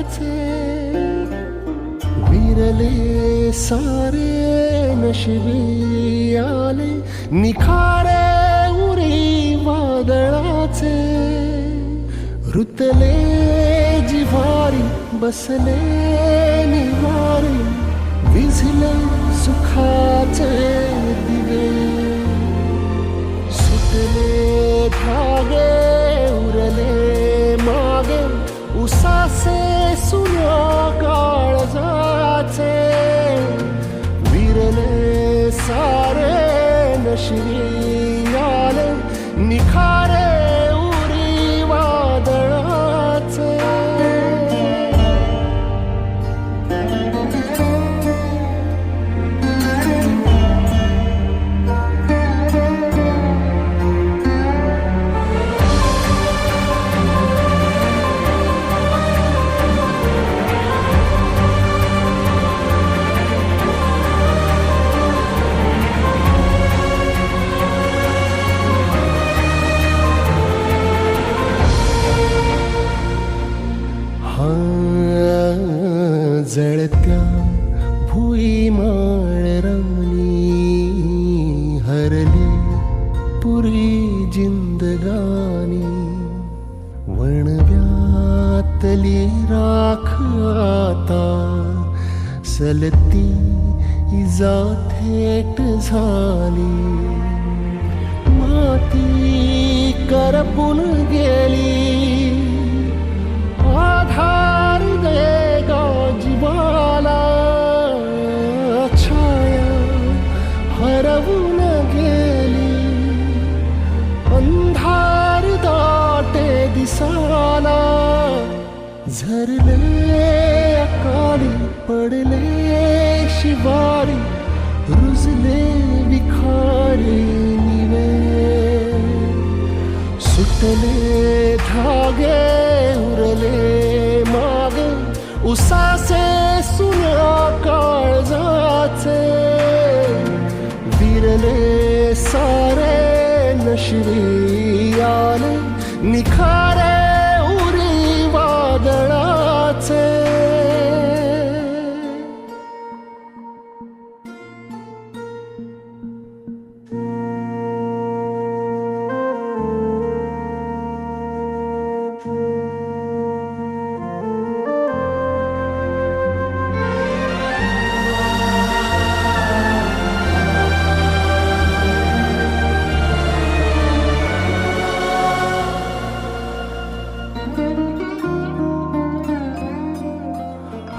वादळाचे विरले सारे नशिबी आले निखारे उरी वादळाचे रुतले जिव्हारी बसले निवारी विझले सुखाचे दिवे सुटले धागे उरले मागे उसासे सूर्य काळजाचे विरले सारे नशिबी आले निखारे उरी वादळाचे जळत्या भुई माळरानी हरली पुरी जिंदगानी वणव्यातली राख आता सलती इजा थेट झाली माती करपून गेली आधार दे गा जीवाला छाया हरवून गेली अंधार दाटे दिसाला झरले अकाली पडले शिवारी रुजले विखारी निवे सुटले धागे उरले मागे उसासे सुन्या काळजाचे विरले सारे नशिबी आले निखारे उरी वादळाचे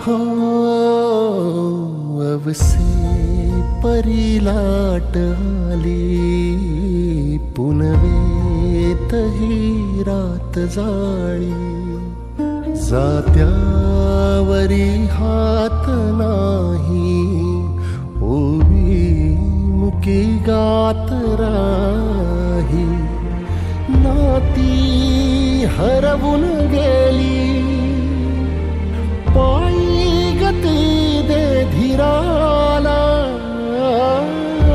हो अवसे परिलाट आली पुनवेतही रात जाळी जात्यावरी हात नाही ओवी मुकी गात राही नाती हरवून गेली पायी गती दे धीराला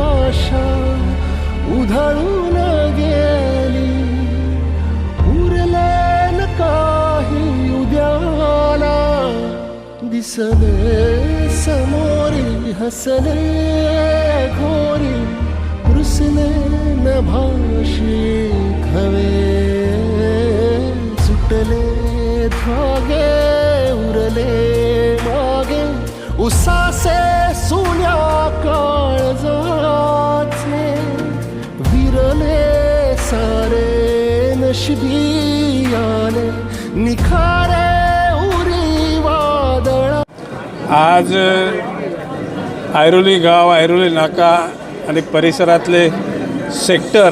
आशा उधळून गेली उरले न काही उद्याला दिसले समोरी हसले घोरी रुसले न भाषी खवे सुटले धागे उरले मागे उसासे सुन्या काळजाचे विरले सारे नशिबी आले निखारे उरी वादळा. आज ऐरोली गाव ऐरोली नाका आणि परिसरातले सेक्टर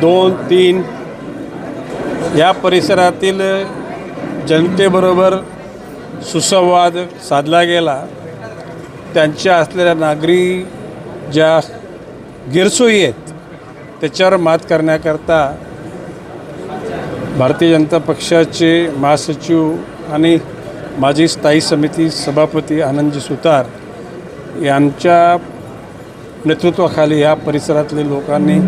2-3 या परिसरातील जनतेबरोबर सुसंवाद साधला गेला. त्यांच्या असलेल्या नागरी ज्या गैरसोयी आहेत त्याच्यावर मात करण्याकरता भारतीय जनता पक्षाचे महासचिव आणि माजी स्थायी समिती सभापती आनंदजी सुतार यांच्या नेतृत्वाखाली या परिसरातले लोकांनी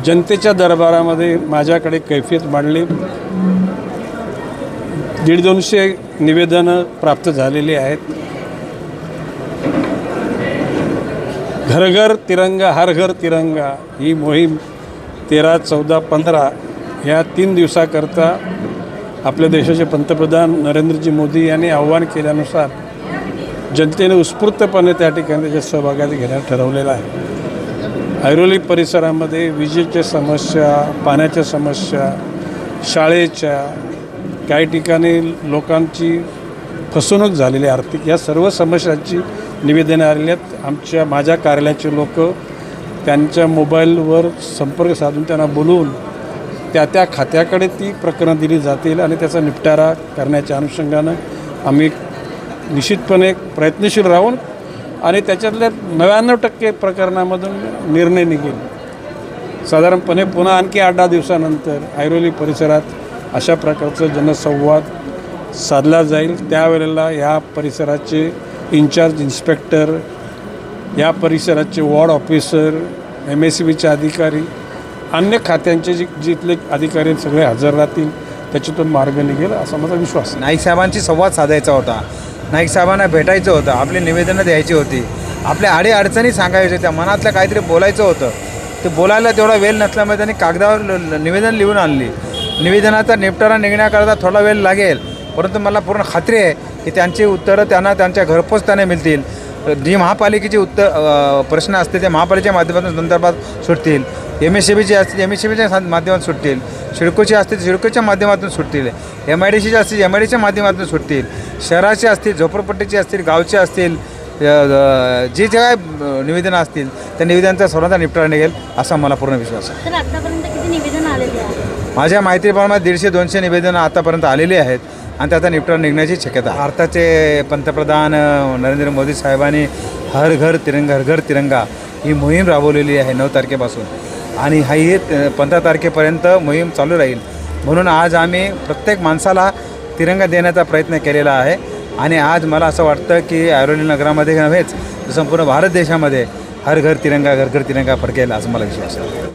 जनतेच्या दरबारामध्ये माझ्याकडे कैफियत मांडली. 150-200 निवेदनं प्राप्त झालेली आहेत. घर घर तिरंगा हर घर तिरंगा ही मोहीम 13, 14, 15 या 3 दिवसाकरता आपल्या देशाचे पंतप्रधान नरेंद्रजी मोदी यांनी आव्हान केल्यानुसार जनतेने उत्स्फूर्तपणे त्या ठिकाणी त्याच्यात सहभागात घेण्यात ठरवलेलं आहे. ऐरोली परिसरामध्ये विजेच्या समस्या, पाण्याच्या समस्या, शाळेच्या, काही ठिकाणी लोकांची फसवणूक झालेली आर्थिक, या सर्व समस्यांची निवेदने आलेली आहेत. माझ्या कार्यालयाचे लोक त्यांच्या मोबाईलवर संपर्क साधून त्यांना बोलवून त्या खात्याकडे ती प्रकरणं दिली जातील आणि त्याचा निपटारा करण्याच्या अनुषंगानं आम्ही निश्चितपणे प्रयत्नशील राहून आणि त्याच्यातल्या 99% प्रकरणामधून निर्णय निघेल. साधारणपणे पुन्हा आणखी 8-10 दिवसानंतर ऐरोली परिसरात अशा प्रकारचा जनसंवाद साधला जाईल. त्यावेळेला या परिसराचे इन्चार्ज इन्स्पेक्टर, या परिसराचे वॉर्ड ऑफिसर, MSCBचे अधिकारी, अन्य खात्यांचे जिथले अधिकारी सगळे हजर राहतील. त्याच्यातून मार्ग निघेल असा माझा विश्वास आहे. नाईक साहेबांशी संवाद साधायचा होता, नाईक साहेबांना भेटायचं होतं, आपली निवेदनं द्यायची होती, आपल्या अडीअडचणी सांगायच्या होत्या, मनातलं काहीतरी बोलायचं होतं. ते बोलायला तेवढा वेळ नसल्यामुळे त्यांनी कागदावर निवेदन लिहून आणली. निवेदनाचा निपटारा निघण्याकरता थोडा वेळ लागेल, परंतु मला पूर्ण खात्री आहे की त्यांची उत्तरं त्यांना त्यांच्या घरपोच त्यांना मिळतील. जी महापालिकेची प्रश्न असतील ते महापालिकेच्या माध्यमातून संदर्भात सुटतील. MSCBचे असतील MSCBच्या माध्यमातून सुटतील. सिडकोचे असतील सिडकोच्या माध्यमातून सुटतील. MIDCचे असतील MIDCच्या माध्यमातून सुटतील. शहराचे असतील, झोपडपट्टीचे असतील, गावचे असतील, जे काय निवेदनं असतील त्या निवेदनांचा सर्वांचा निपटारा निघेल असा मला पूर्ण विश्वास आहे. तर आतापर्यंत किती निवेदन आलेली आहे? माझ्या माहितीप्रमाणे 150-200 निवेदनं आतापर्यंत आलेली आहेत आणि त्याचा निपटारा निघण्याची शक्यता आहे. भारताचे पंतप्रधान नरेंद्र मोदी साहेबांनी हर घर तिरंगा ही मोहीम राबवलेली आहे 9 तारखेपासून आणि ही 15 तारखेपर्यंत मोहीम चालू राहील. म्हणून आज आम्ही प्रत्येक माणसाला तिरंगा देण्याचा प्रयत्न केलेला आहे आणि आज मला असं वाटतं की ऐरोली नगरामध्ये नव्हेच संपूर्ण भारत देशामध्ये हर घर तिरंगा फडकेल असं मला विश्वास आहे.